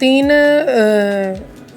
3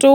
2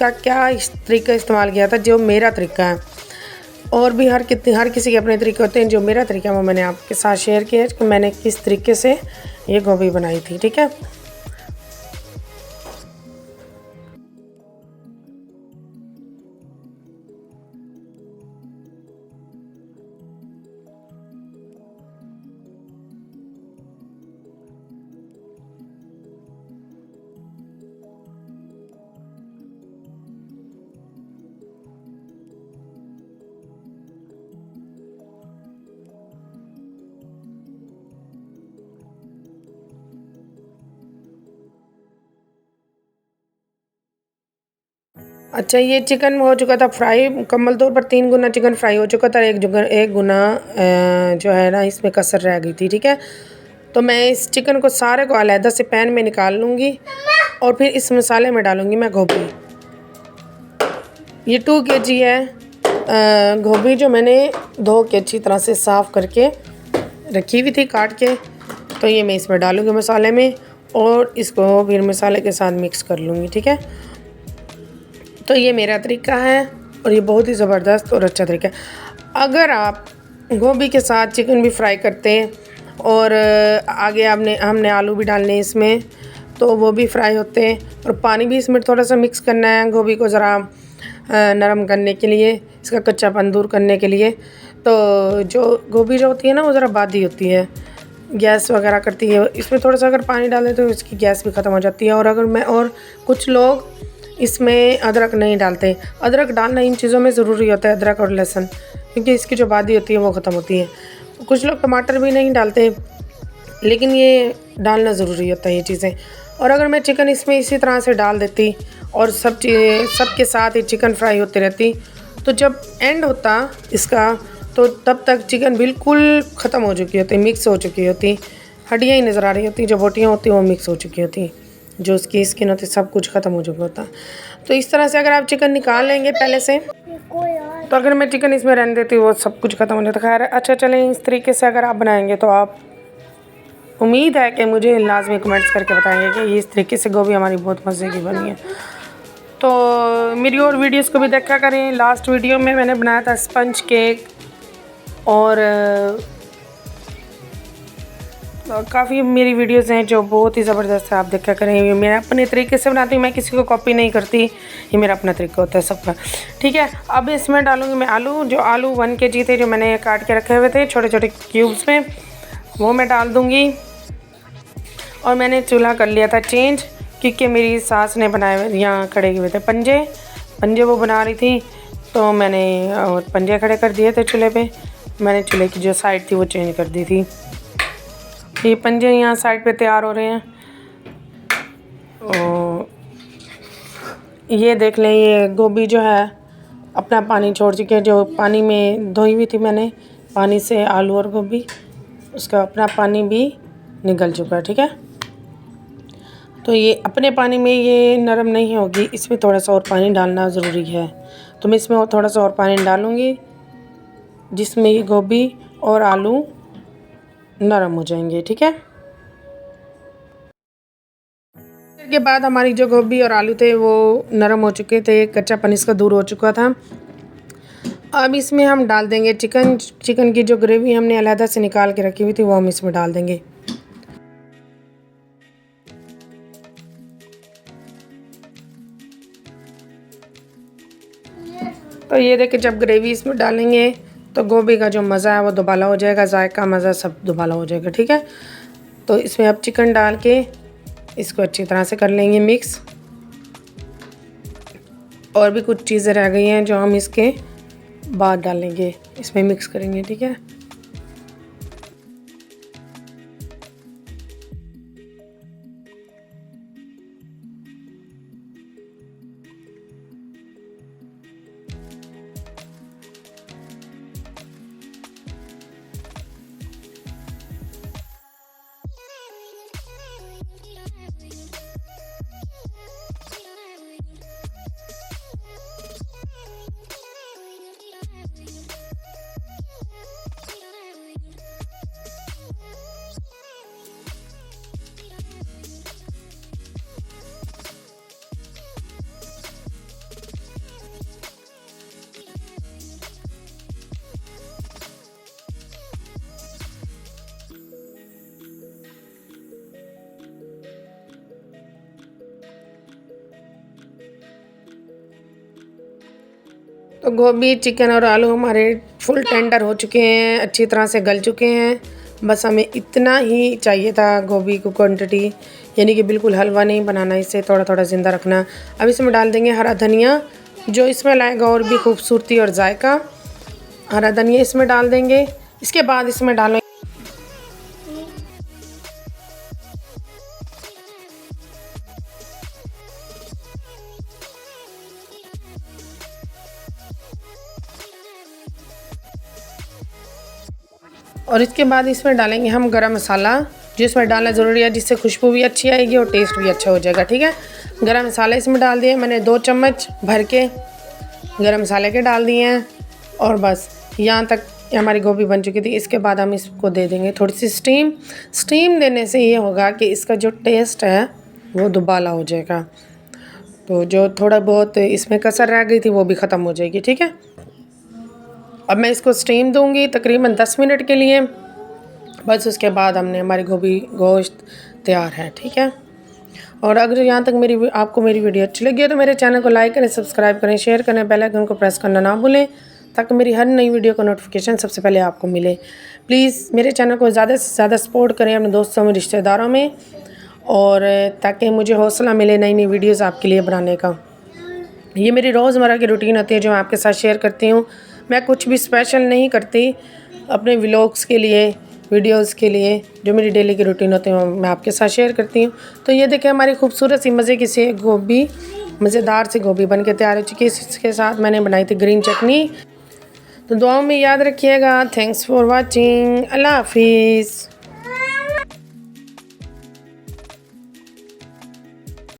का क्या इस तरीका इस्तेमाल किया था जो मेरा तरीका है। और भी हर किसी के अपने तरीके होते हैं। जो मेरा तरीका है वो मैंने आपके साथ शेयर किया है कि मैंने किस तरीके से ये गोभी बनाई थी, ठीक है। अच्छा, ये चिकन हो चुका था फ्राई मुकम्मल तौर पर, 3 गुना चिकन फ्राई हो चुका था, एक गुना जो है ना इसमें कसर रह गई थी, ठीक है। तो मैं इस चिकन को सारे को अलहदा से पैन में निकाल लूँगी और फिर इस मसाले में डालूँगी मैं गोभी। ये 2 kg है गोभी, जो मैंने धो के अच्छी तरह से साफ़ करके रखी हुई थी काट के। तो ये मैं इसमें डालूँगी मसाले में और इसको फिर मसाले के साथ मिक्स कर लूँगी, ठीक है। तो ये मेरा तरीका है और ये बहुत ही ज़बरदस्त और अच्छा तरीका है। अगर आप गोभी के साथ चिकन भी फ्राई करते हैं और आगे हमने आलू भी डालने हैं इसमें, तो वो भी फ्राई होते हैं। और पानी भी इसमें थोड़ा सा मिक्स करना है गोभी को ज़रा नरम करने के लिए, इसका कच्चापन दूर करने के लिए। तो जो गोभी जो होती है ना वो ज़रा बादी होती है, गैस वगैरह करती है। इसमें थोड़ा सा अगर पानी डाल दें तो इसकी गैस भी ख़त्म हो जाती है। और कुछ लोग इसमें अदरक नहीं डालते। अदरक डालना इन चीज़ों में ज़रूरी होता है, अदरक और लहसुन, क्योंकि इसकी जो बादी होती है वो ख़त्म होती है। कुछ लोग टमाटर भी नहीं डालते, लेकिन ये डालना ज़रूरी होता है ये चीज़ें। और अगर मैं चिकन इसमें इसी तरह से डाल देती और सब के साथ ही चिकन फ्राई होती रहती, तो जब एंड होता इसका तो तब तक चिकन बिल्कुल ख़त्म हो चुकी होती, मिक्स हो चुकी होती, हड्डियाँ ही नज़र आ रही होती, जो बोटियाँ होती वो मिक्स हो चुकी होती, जो उसकी स्किन होती सब कुछ ख़त्म हो चुका होता। तो इस तरह से अगर आप चिकन निकाल लेंगे पहले से, तो अगर मैं चिकन इसमें रहने देती वो सब कुछ ख़त्म हो जाता। खैर अच्छा, चलें, इस तरीके से अगर आप बनाएंगे तो आप, उम्मीद है कि मुझे लाजमी कमेंट्स करके बताएंगे कि इस तरीके से गोभी हमारी बहुत मज़े की बनी है। तो मेरी और वीडियोस को भी देखा करें। लास्ट वीडियो में मैंने बनाया था स्पंज केक और काफ़ी मेरी वीडियोस हैं जो बहुत ही ज़बरदस्त है, आप देखा करें। मैं अपने तरीके से बनाती हूँ, मैं किसी को कॉपी नहीं करती, ये मेरा अपना तरीका होता है सबका, ठीक है। अब इसमें डालूँगी मैं आलू। जो आलू 1 kg थे, जो मैंने काट के रखे हुए थे छोटे छोटे क्यूब्स में, वो मैं डाल दूँगी। और मैंने चूल्हा कर लिया था चेंज, क्योंकि मेरी सास ने बनाए हुए यहाँ खड़े हुए थे पंजे वो बना रही थी, तो मैंने पंजे खड़े कर दिए थे चूल्हे पे। मैंने चूल्हे की जो साइड थी वो चेंज कर दी थी। ये पंजे यहाँ साइड पे तैयार हो रहे हैं। और ये देख लें, ये गोभी जो है अपना पानी छोड़ चुकी है। जो पानी में धोई हुई थी मैंने, पानी से आलू और गोभी, उसका अपना पानी भी निकल चुका है, ठीक है। तो ये अपने पानी में ये नरम नहीं होगी, इसमें थोड़ा सा और पानी डालना ज़रूरी है। तो मैं इसमें थोड़ा सा और पानी डालूँगी, जिसमें ये गोभी और आलू नरम हो जाएंगे, ठीक है। के बाद हमारी जो गोभी और आलू थे वो नरम हो चुके थे, कच्चापन इसका दूर हो चुका था। अब इसमें हम डाल देंगे चिकन की जो ग्रेवी हमने अलहदा से निकाल के रखी हुई थी वो हम इसमें डाल देंगे। तो ये देखिए, जब ग्रेवी इसमें डालेंगे तो गोभी का जो मज़ा है वो दोबाला हो जाएगा, जायका मज़ा सब दोबाला हो जाएगा, ठीक है। तो इसमें अब चिकन डाल के इसको अच्छी तरह से कर लेंगे मिक्स। और भी कुछ चीज़ें रह गई हैं जो हम इसके बाद डालेंगे, इसमें मिक्स करेंगे, ठीक है। तो गोभी, चिकन और आलू हमारे फुल टेंडर हो चुके हैं, अच्छी तरह से गल चुके हैं। बस हमें इतना ही चाहिए था गोभी को क्वांटिटी, यानी कि बिल्कुल हलवा नहीं बनाना, इसे थोड़ा थोड़ा ज़िंदा रखना। अब इसमें डाल देंगे हरा धनिया, जो इसमें लाएगा और भी खूबसूरती और जायका। हरा धनिया इसमें डाल देंगे। इसके बाद इसमें डालें और इसके बाद इसमें डालेंगे हम गरम मसाला, जो इसमें डालना ज़रूरी है, जिससे खुशबू भी अच्छी आएगी और टेस्ट भी अच्छा हो जाएगा। ठीक है, गरम मसाला इसमें डाल दिए मैंने 2 चम्मच भर के गरम मसाले के डाल दिए हैं। और बस यहाँ तक हमारी गोभी बन चुकी थी। इसके बाद हम इसको दे देंगे थोड़ी सी स्टीम देने से ये होगा कि इसका जो टेस्ट है वो दुबाला हो जाएगा, तो जो थोड़ा बहुत इसमें कसर रह गई थी वो भी ख़त्म हो जाएगी। ठीक है, अब मैं इसको स्टीम दूंगी तकरीबन 10 मिनट के लिए। बस उसके बाद हमारी गोश्त तैयार है। ठीक है, और अगर यहाँ तक आपको मेरी वीडियो अच्छी लगी है तो मेरे चैनल को लाइक करें, सब्सक्राइब करें, शेयर करें, बेल आइकन को प्रेस करना ना भूलें, ताकि मेरी हर नई वीडियो का नोटिफिकेशन सबसे पहले आपको मिले। प्लीज़ मेरे चैनल को ज़्यादा से ज़्यादा सपोर्ट करें अपने दोस्तों में, रिश्तेदारों में, और ताकि मुझे हौसला मिले नई नई वीडियोज़ आपके लिए बनाने का। ये मेरी रोज़मर्रा की रूटीन होती है जो मैं आपके साथ शेयर करती हूँ। मैं कुछ भी स्पेशल नहीं करती अपने व्लॉग्स के लिए, वीडियोस के लिए, जो मेरी डेली की रूटीन होती है मैं आपके साथ शेयर करती हूँ। तो ये देखें हमारी खूबसूरत सी मज़े की से गोभी, मज़ेदार सी गोभी बन के तैयार हो चुकी है। इसके साथ मैंने बनाई थी ग्रीन चटनी। तो दुआओं में याद रखिएगा। Thanks for watching. अल्लाह हाफिज़।